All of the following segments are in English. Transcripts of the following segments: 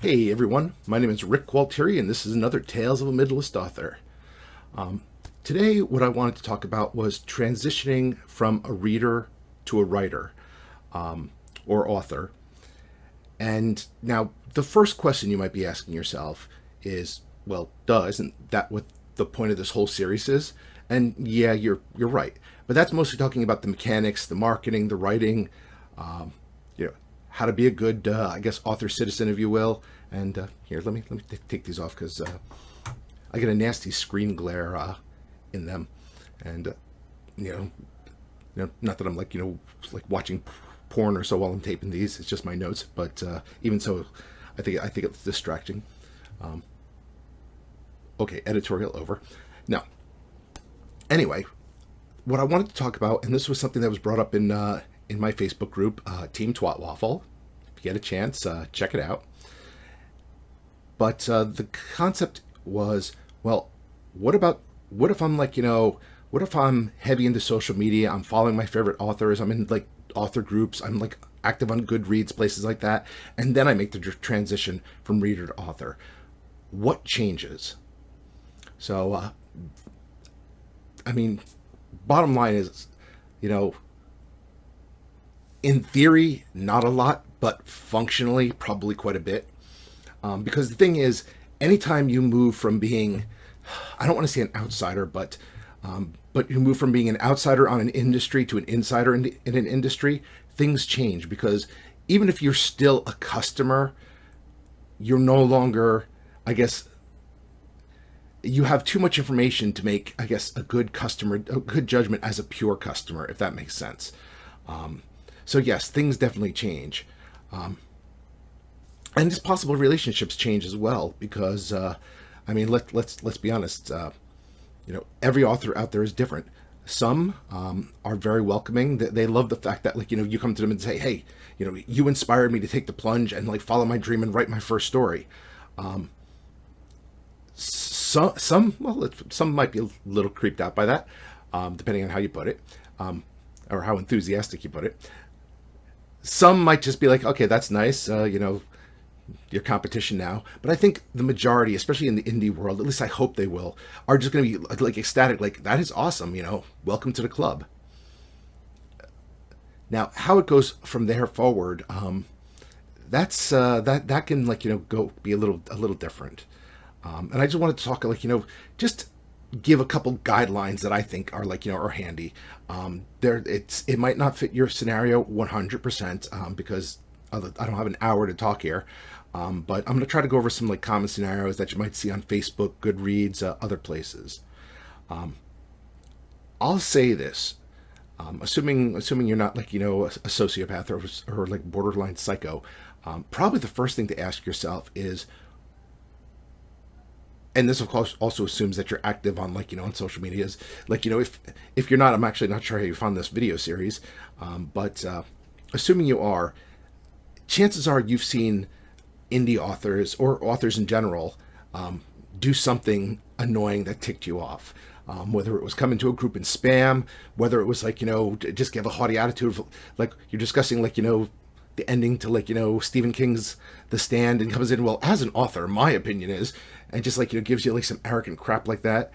Hey everyone, my name is Rick Gualtieri, and this is another Tales of a Midlist author. Today, what I wanted to talk about was transitioning from a reader to a writer or author. And now, the first question you might be asking yourself is, well, duh, isn't that what the point of this whole series is? And yeah, you're right. But that's mostly talking about the mechanics, the marketing, the writing, um, you know, how to be a good, I guess, author citizen, if you will. And here, let me take these off because I get a nasty screen glare in them, and you know, not that I'm like watching porn or so while I'm taping these. It's just my notes, but even so, I think it's distracting. Um, okay, editorial over. Now, anyway, what I wanted to talk about, and this was something that was brought up in my Facebook group, Team Twat Waffle. If you get a chance, check it out. But the concept was, well, what if I'm what if I'm heavy into social media? I'm following my favorite authors. I'm in like author groups. I'm like active on Goodreads, places like that, and then I make the transition from reader to author. What changes? So, I mean, bottom line is, you know, in theory, not a lot, but functionally, probably quite a bit. Because the thing is, anytime you move from being, I don't want to say an outsider, but you move from being an outsider on an industry to an insider in an industry, things change because even if you're still a customer, you're no longer, I guess, you have too much information to make, I guess, a good judgment as a pure customer, if that makes sense. Um, so yes, things definitely change. Um, and it's possible relationships change as well because I mean let's be honest, every author out there is different. Some are very welcoming. They love the fact that you come to them and say, hey, you inspired me to take the plunge and like follow my dream and write my first story. um, some might be a little creeped out by that, depending on how you put it, or how enthusiastic you put it. Some might just be like, okay, that's nice, your competition now. But I think the majority, especially in the indie world, at least I hope they will, are just going to be like ecstatic, like that is awesome, welcome to the club. Now, how it goes from there forward, that's that can go be a little different. And I just wanted to talk just give a couple guidelines that I think are are handy. It might not fit your scenario 100%, because I don't have an hour to talk here. But I'm going to try to go over some like common scenarios that you might see on Facebook, Goodreads, other places. Um, I'll say this, assuming you're not a sociopath or like borderline psycho. Probably the first thing to ask yourself is, and this of course also assumes that you're active on on social medias. If you're not, I'm actually not sure how you found this video series. But assuming you are, chances are you've seen indie authors or authors in general do something annoying that ticked you off. Whether it was coming to a group in spam, whether it was just give a haughty attitude, of, like you're discussing the ending to Stephen King's The Stand, and comes in, well, as an author, my opinion is, and just gives you some arrogant crap like that.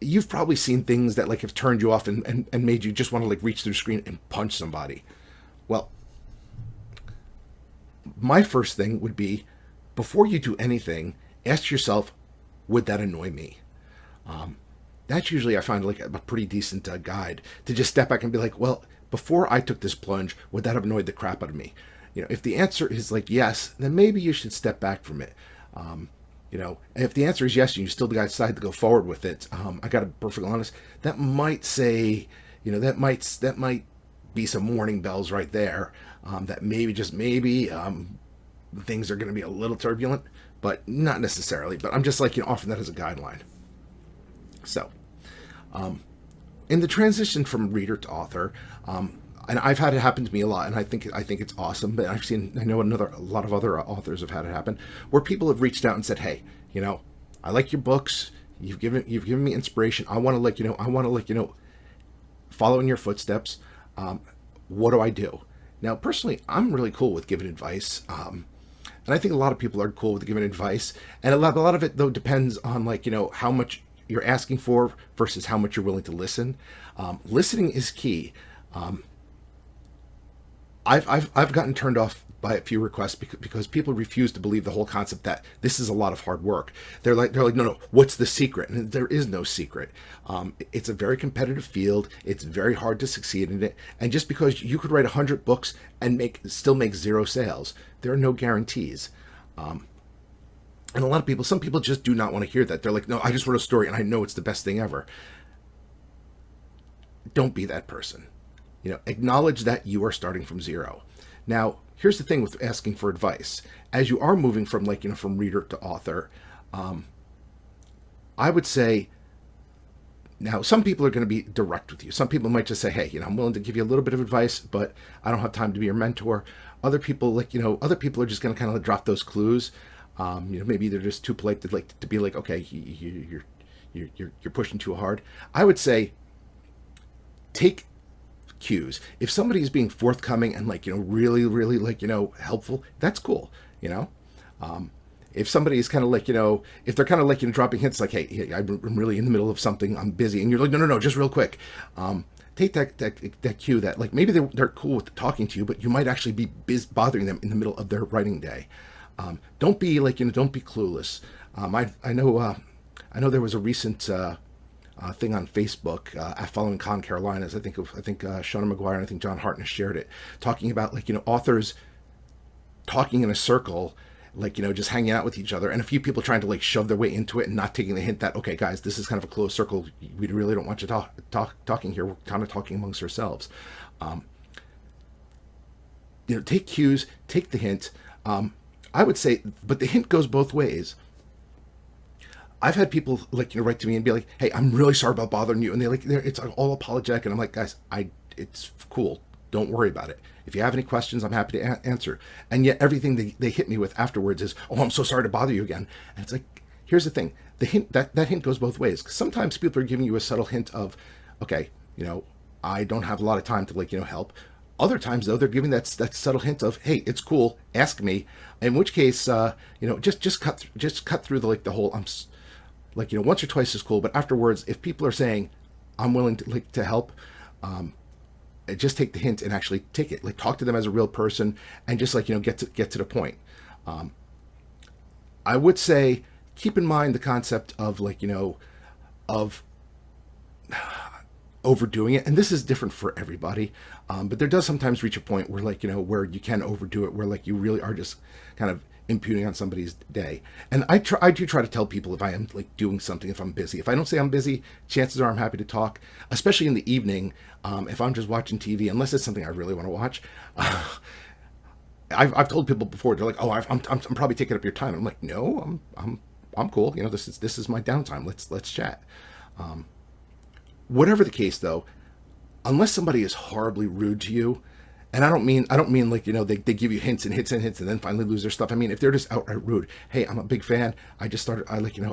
You've probably seen things that have turned you off and made you just want to reach through the screen and punch somebody. Well, my first thing would be, before you do anything, ask yourself, would that annoy me? That's usually, I find, a pretty decent guide to just step back and be like, well, before I took this plunge, would that have annoyed the crap out of me? If the answer is yes, then maybe you should step back from it. And if the answer is yes, and you still decide to go forward with it, I got to be perfectly honest, that might say, that might be some warning bells right there. That maybe, just maybe, things are going to be a little turbulent, but not necessarily. But I'm just offering that as a guideline. So, in the transition from reader to author, and I've had it happen to me a lot, and I think it's awesome. But I know a lot of other authors have had it happen where people have reached out and said, "Hey, I like your books. You've given me inspiration. I want to follow in your footsteps. What do I do?" Now, personally, I'm really cool with giving advice. And I think a lot of people are cool with giving advice. And a lot of it, though, depends on, like, how much you're asking for versus how much you're willing to listen. Listening is key. I've gotten turned off by a few requests because people refuse to believe the whole concept that this is a lot of hard work. They're like, no, what's the secret? And there is no secret. It's a very competitive field. It's very hard to succeed in it. And just because you could write 100 books and still make 0 sales, there are no guarantees. And a lot of people, some people just do not want to hear that. They're like, no, I just wrote a story and I know it's the best thing ever. Don't be that person. Acknowledge that you are starting from 0. Now, here's the thing with asking for advice. As you are moving from from reader to author, I would say, now some people are going to be direct with you. Some people might just say, hey, I'm willing to give you a little bit of advice, but I don't have time to be your mentor. Other people, other people are just going to kind of drop those clues. Maybe they're just too polite to be like, okay, you're pushing too hard. I would say, take cues. If somebody is being forthcoming and really, really helpful, that's cool. If somebody is kind of if they're kind of dropping hints like, hey, I'm really in the middle of something, I'm busy, and you're like, no, just real quick. Take that cue that maybe they're cool with talking to you, but you might actually be bothering them in the middle of their writing day. Don't be don't be clueless. I know there was a recent thing on Facebook following Con Carolinas. I think Shauna McGuire and I think John Hartness shared it, talking about authors talking in a circle, just hanging out with each other, and a few people trying to shove their way into it and not taking the hint that, okay, guys, this is kind of a closed circle. We really don't want you talking here. We're kind of talking amongst ourselves. Take cues, take the hint. I would say, but the hint goes both ways. I've had people write to me and be like, "Hey, I'm really sorry about bothering you," and it's all apologetic, and I'm like, "Guys, it's cool. Don't worry about it. If you have any questions, I'm happy to answer." And yet, everything they hit me with afterwards is, "Oh, I'm so sorry to bother you again." And it's like, here's the thing: the hint that hint goes both ways. 'Cause sometimes people are giving you a subtle hint of, okay, I don't have a lot of time to help. Other times, though, they're giving that subtle hint of, "Hey, it's cool. Ask me." In which case, just cut through the whole once or twice is cool, but afterwards, if people are saying, "I'm willing to help," just take the hint and actually take it. Talk to them as a real person and just get to the point. I would say keep in mind the concept of of overdoing it, and this is different for everybody. But there does sometimes reach a point where where you can overdo it, where you really are just kind of impugning on somebody's day. And I do try to tell people if I am doing something, if I'm busy. If I don't say I'm busy, chances are I'm happy to talk, especially in the evening. If I'm just watching TV, unless it's something I really want to watch. I've told people before, they're like, "Oh, I'm probably taking up your time." I'm like, "No, I'm cool. This is my downtime. Let's chat." Whatever the case, though, unless somebody is horribly rude to you, and I don't mean they give you hints and then finally lose their stuff. I mean, if they're just outright rude, "Hey, I'm a big fan. I just started.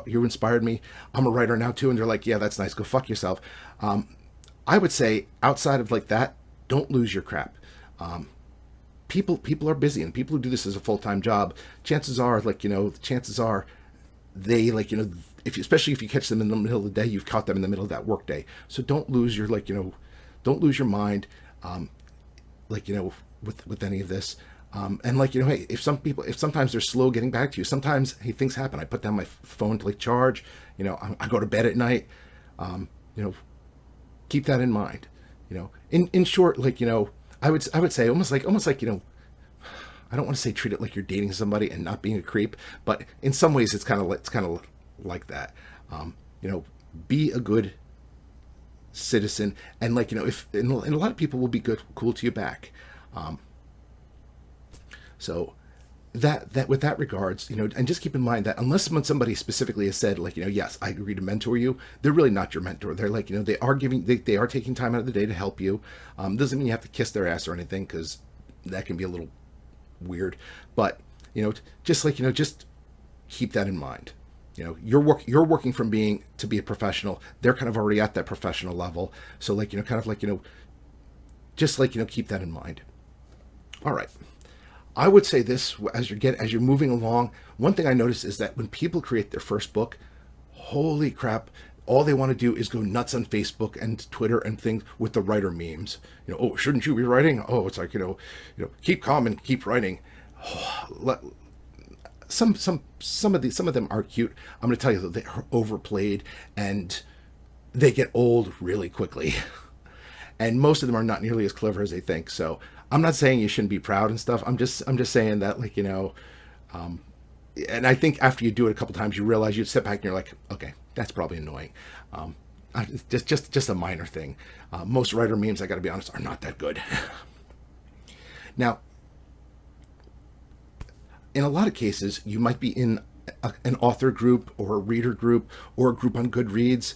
You inspired me. I'm a writer now too." And they're like, "Yeah, that's nice. Go fuck yourself." I would say outside of that, don't lose your crap. People are busy, and people who do this as a full-time job, chances are they especially if you catch them in the middle of the day, you've caught them in the middle of that work day. So don't lose your don't lose your mind. With any of this. And hey, if sometimes they're slow getting back to you, sometimes, hey, things happen. I put down my phone to charge, I go to bed at night, keep that in mind, in short, I would say almost like, I don't want to say treat it like you're dating somebody and not being a creep, but in some ways it's kind of like that. Be a good citizen, and if and a lot of people will be cool to you back. So that with that regards, and just keep in mind that unless somebody specifically has said yes, I agree to mentor you, they're really not your mentor. They're they are taking time out of the day to help you. Doesn't mean you have to kiss their ass or anything, because that can be a little weird, but just keep that in mind. You're working from to be a professional. They're kind of already at that professional level. So just keep that in mind. All right. I would say this as you're moving along. One thing I notice is that when people create their first book, holy crap, all they want to do is go nuts on Facebook and Twitter and things with the writer memes. Oh, shouldn't you be writing? Oh, it's like, keep calm and keep writing. Some of them are cute. I'm going to tell you that they're overplayed and they get old really quickly. And most of them are not nearly as clever as they think. So I'm not saying you shouldn't be proud and stuff. I'm just saying that, and I think after you do it a couple times, you realize, you step back and you're like, okay, that's probably annoying. Just a minor thing. Most writer memes, I got to be honest, are not that good. Now, in a lot of cases, you might be in an author group or a reader group or a group on Goodreads.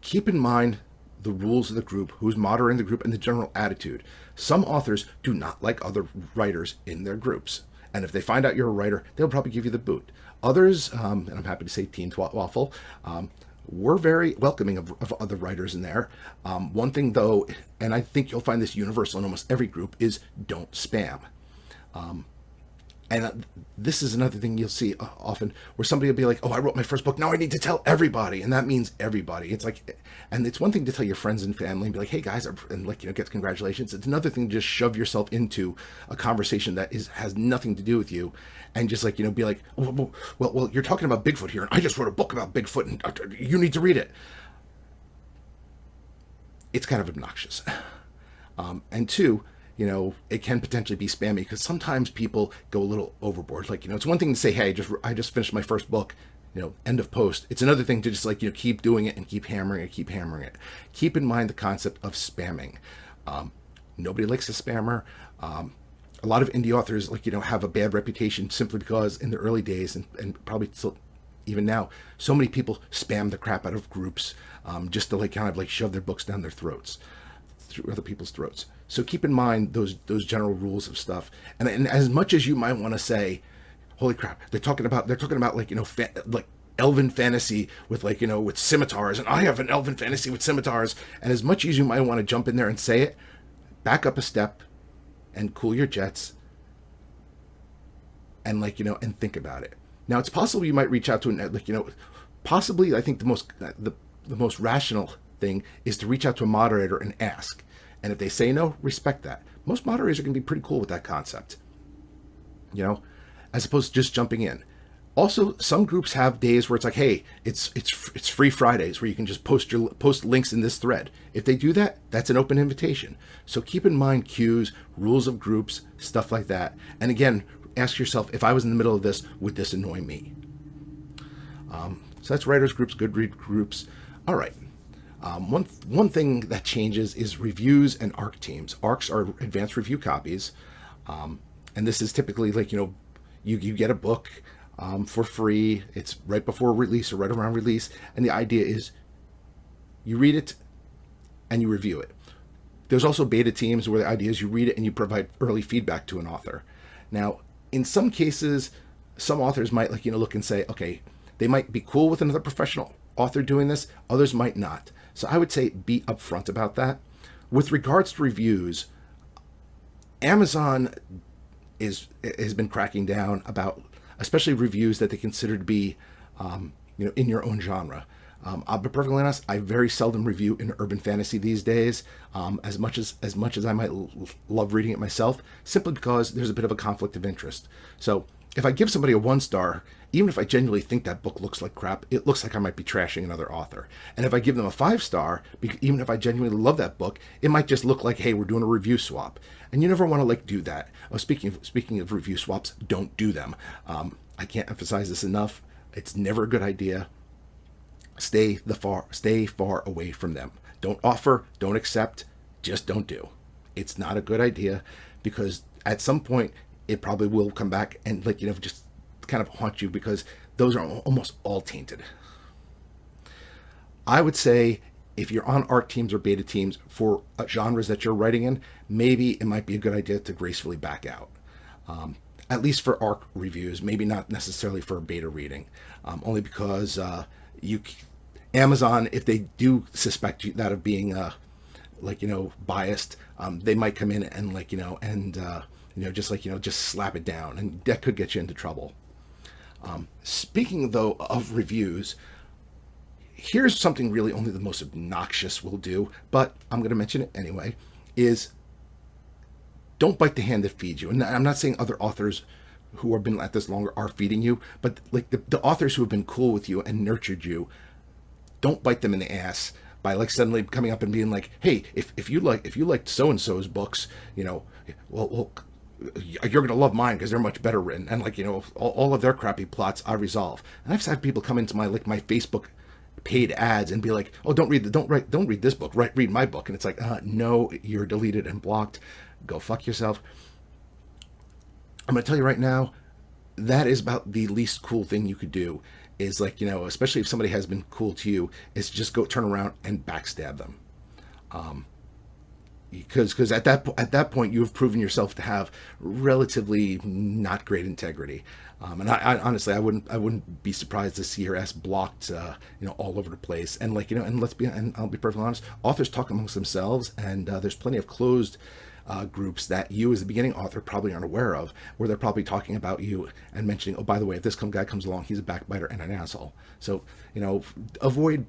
Keep in mind the rules of the group, who's moderating the group, and the general attitude. Some authors do not like other writers in their groups. And if they find out you're a writer, they'll probably give you the boot. Others, and I'm happy to say Team Waffle, we're very welcoming of other writers in there. One thing, though, and I think you'll find this universal in almost every group, is don't spam. And this is another thing you'll see often, where somebody will be like, oh, I wrote my first book, now I need to tell everybody. And that means everybody. It's like, and it's one thing to tell your friends and family and be like, hey guys, and get congratulations. It's another thing to just shove yourself into a conversation that has nothing to do with you. And just be like, well, you're talking about Bigfoot here, and I just wrote a book about Bigfoot, and you need to read it. It's kind of obnoxious. And two, it can potentially be spammy, because sometimes people go a little overboard. It's one thing to say, hey, I just finished my first book, end of post. It's another thing to just keep doing it and keep hammering it. Keep in mind the concept of spamming. Nobody likes a spammer. A lot of indie authors have a bad reputation simply because in the early days, and probably still even now, so many people spam the crap out of groups, just to shove their books down their throats, through other people's throats. So keep in mind those general rules of stuff. And as much as you might want to say, holy crap, they're talking about elven fantasy with with scimitars, and I have an elven fantasy with scimitars. And as much as you might want to jump in there and say it, back up a step and cool your jets and and think about it. Now, it's possible you might reach out to possibly, I think the most rational thing is to reach out to a moderator and ask. And if they say no, respect that. Most moderators are going to be pretty cool with that concept, as opposed to just jumping in. Also, some groups have days where it's like, hey, it's free Fridays, where you can just post links in this thread. If they do that, that's an open invitation. So keep in mind cues, rules of groups, stuff like that. And again, ask yourself, if I was in the middle of this, would this annoy me? So that's writers groups, Goodreads groups. All right. One thing that changes is reviews and ARC teams. ARCs are advanced review copies, and this is typically you get a book for free. It's right before release or right around release, and the idea is you read it and you review it. There's also beta teams where the idea is you read it and you provide early feedback to an author. Now, in some cases, some authors might look and say, okay, they might be cool with another professional author doing this. Others might not. So I would say be upfront about that. With regards to reviews, Amazon has been cracking down about, especially reviews that they consider to be, in your own genre. I'll be perfectly honest, I very seldom review in urban fantasy these days, as much as I might love reading it myself, simply because there's a bit of a conflict of interest. So if I give somebody a 1-star, even if I genuinely think that book looks like crap, it looks like I might be trashing another author. And if I give them a 5-star, even if I genuinely love that book, it might just look like, hey, we're doing a review swap. And you never want to do that. Oh, speaking of review swaps, don't do them. I can't emphasize this enough. It's never a good idea. Stay far away from them. Don't offer, don't accept, just don't do. It's not a good idea, because at some point it probably will come back and just kind of haunt you, because those are almost all tainted. I would say if you're on ARC teams or beta teams for genres that you're writing in, maybe it might be a good idea to gracefully back out. At least for ARC reviews, maybe not necessarily for a beta reading, only because Amazon, if they do suspect that of being like, biased, they might come in and like, and, just like, just slap it down, and that could get you into trouble. Speaking though of reviews, here's something really only the most obnoxious will do, but I'm going to mention it anyway, is don't bite the hand that feeds you. And I'm not saying other authors who have been at this longer are feeding you, but like the authors who have been cool with you and nurtured you, don't bite them in the ass by like suddenly coming up and being like, hey, if you liked so-and-so's books, well you're gonna love mine because they're much better written, and like, all of their crappy plots I resolve. And I've had people come into my Facebook paid ads and be like, oh, don't read this book, read my book. And it's like, no, you're deleted and blocked. Go fuck yourself. I'm gonna tell you right now, that is about the least cool thing you could do, is like, especially if somebody has been cool to you, is just go turn around and backstab them. Because at that point you have proven yourself to have relatively not great integrity, and I honestly I wouldn't be surprised to see your ass blocked, all over the place. And like, and I'll be perfectly honest, authors talk amongst themselves, and there's plenty of closed groups that you as a beginning author probably aren't aware of, where they're probably talking about you and mentioning, oh, by the way, if this guy comes along, he's a backbiter and an asshole. So avoid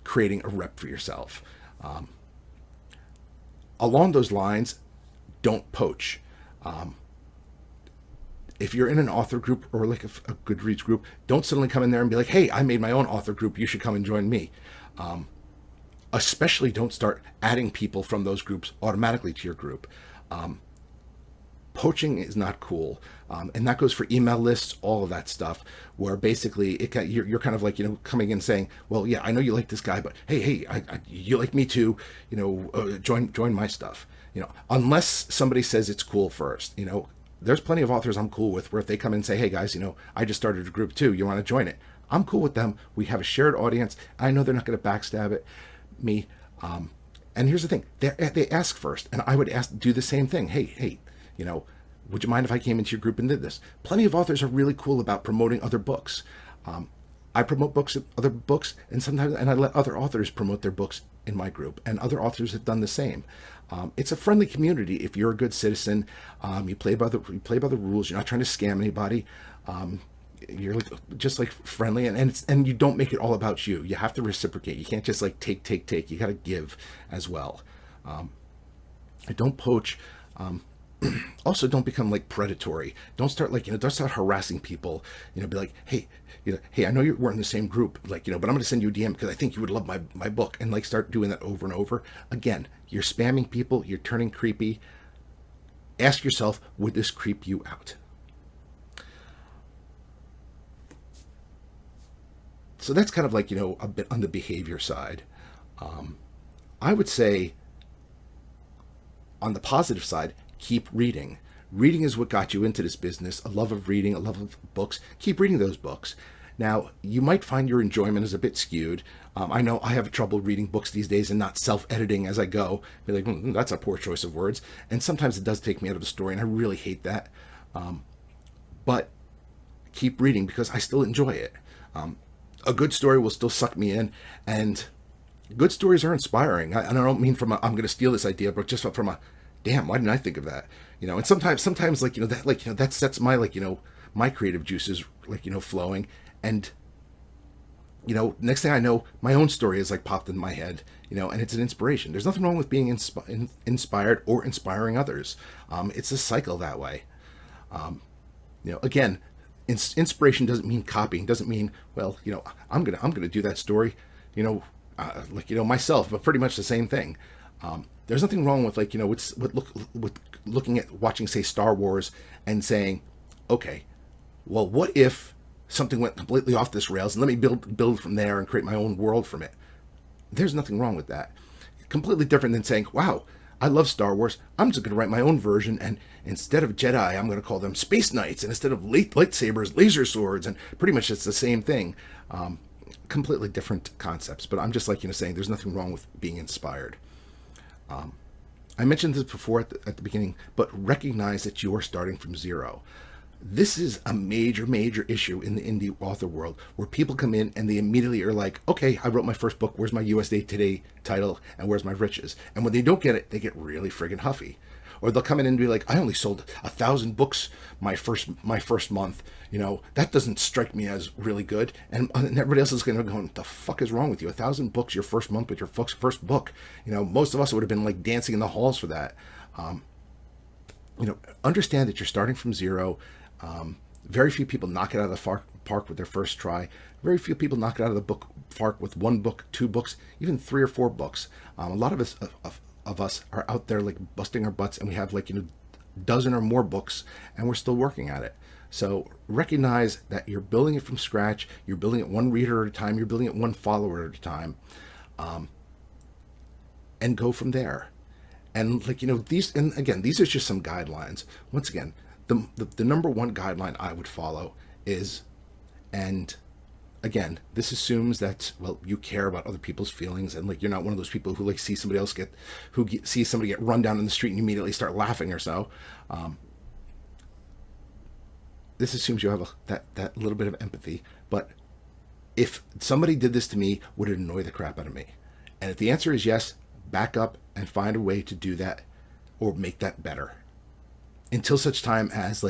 creating a rep for yourself. Along those lines, don't poach. If you're in an author group or like a Goodreads group, don't suddenly come in there and be like, hey, I made my own author group, you should come and join me. Especially don't start adding people from those groups automatically to your group. Poaching is not cool. And that goes for email lists, all of that stuff, where basically you're kind of like, coming in saying, well, yeah, I know you like this guy, but hey, you like me too, join my stuff. Unless somebody says it's cool first. There's plenty of authors I'm cool with where if they come in and say, hey guys, I just started a group too, you want to join it? I'm cool with them. We have a shared audience. I know they're not going to backstab me. And here's the thing, they ask first, and I would do the same thing. Hey, would you mind if I came into your group and did this? Plenty of authors are really cool about promoting other books. I promote other books, and I let other authors promote their books in my group, and other authors have done the same. It's a friendly community if you're a good citizen. You play by the rules. You're not trying to scam anybody. You're just like friendly, and you don't make it all about you. You have to reciprocate. You can't just like take. You got to give as well. Don't poach. Also, don't become like predatory. Don't start don't start harassing people. Be like, hey, I know we're in the same group, but I'm going to send you a DM because I think you would love my book, and like start doing that over and over. Again, you're spamming people. You're turning creepy. Ask yourself, would this creep you out? So that's kind of like, a bit on the behavior side. I would say on the positive side, keep reading. Reading is what got you into this business, a love of reading, a love of books. Keep reading those books. Now, you might find your enjoyment is a bit skewed. I know I have trouble reading books these days and not self-editing as I go. Be like, that's a poor choice of words. And sometimes it does take me out of the story, and I really hate that. But keep reading because I still enjoy it. A good story will still suck me in, and good stories are inspiring. I don't mean from I'm going to steal this idea, but just from damn, why didn't I think of that? And sometimes that sets my my creative juices flowing, and next thing I know, my own story is popped in my head, and it's an inspiration. There's nothing wrong with being inspired or inspiring others. It's a cycle that way. Again, inspiration doesn't mean copying. Doesn't mean, well, I'm gonna do that story, myself, but pretty much the same thing. There's nothing wrong with with looking at watching, say, Star Wars and saying, okay, well, what if something went completely off this rails, and let me build from there and create my own world from it. There's nothing wrong with that. Completely different than saying, wow, I love Star Wars, I'm just going to write my own version, and instead of Jedi, I'm going to call them Space Knights, and instead of lightsabers, laser swords, and pretty much it's the same thing. Completely different concepts, but I'm just saying there's nothing wrong with being inspired. I mentioned this before at the beginning, but recognize that you're starting from zero. This is a major, major issue in the indie author world where people come in and they immediately are like, okay, I wrote my first book. Where's my USA Today title? And where's my riches? And when they don't get it, they get really friggin' huffy. Or they'll come in and be like, I only sold 1,000 books my first month. That doesn't strike me as really good. And everybody else is going to go, what the fuck is wrong with you? 1,000 books your first month with your first book. Most of us would have been like dancing in the halls for that. Understand that you're starting from zero. Very few people knock it out of the park with their first try. Very few people knock it out of the park with 1 book, 2 books, even 3 or 4 books. A lot of us are out there like busting our butts, and we have like dozen or more books, and we're still working at it. So recognize that you're building it from scratch. You're building it one reader at a time. You're building it one follower at a time, and go from there. And these, and again, these are just some guidelines. Once again, the number one guideline I would follow is, and again, this assumes that, well, you care about other people's feelings, and like you're not one of those people who see somebody else see somebody get run down in the street and you immediately start laughing or so. This assumes you have that little bit of empathy. But if somebody did this to me, would it annoy the crap out of me? And if the answer is yes, back up and find a way to do that or make that better. Until such time as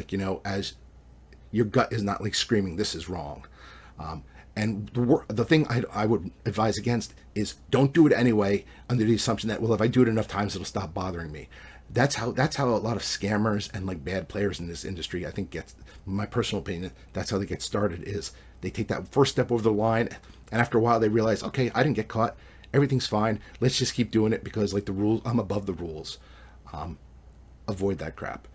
as your gut is not like screaming, this is wrong. And the thing I would advise against is don't do it anyway under the assumption that, well, if I do it enough times, it'll stop bothering me. That's how a lot of scammers and like bad players in this industry, I think, my personal opinion, that's how they get started, is they take that first step over the line, and after a while they realize, okay, I didn't get caught. Everything's fine. Let's just keep doing it because like the rules, I'm above the rules. Avoid that crap.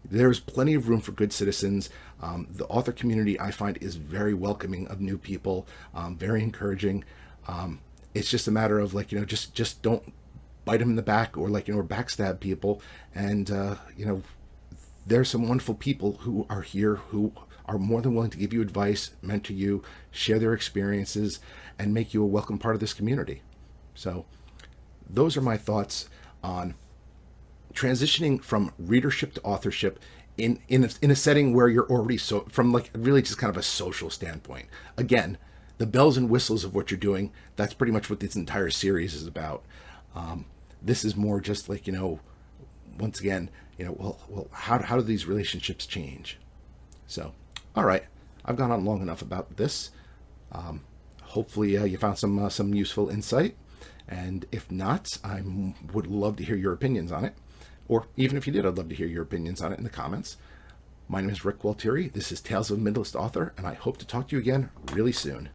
There's plenty of room for good citizens. The author community, I find, is very welcoming of new people, very encouraging. It's just a matter of just don't bite them in the back or or backstab people. And there's some wonderful people who are here who are more than willing to give you advice, mentor you, share their experiences, and make you a welcome part of this community. So those are my thoughts on transitioning from readership to authorship in a setting where you're already from really just kind of a social standpoint. Again, the bells and whistles of what you're doing, that's pretty much what this entire series is about. This is more just once again, well, how do these relationships change? So, all right, I've gone on long enough about this. Hopefully you found some useful insight. And if not, I would love to hear your opinions on it. Or even if you did, I'd love to hear your opinions on it in the comments. My name is Rick Gualtieri. This is Tales of a Midlist Author, and I hope to talk to you again really soon.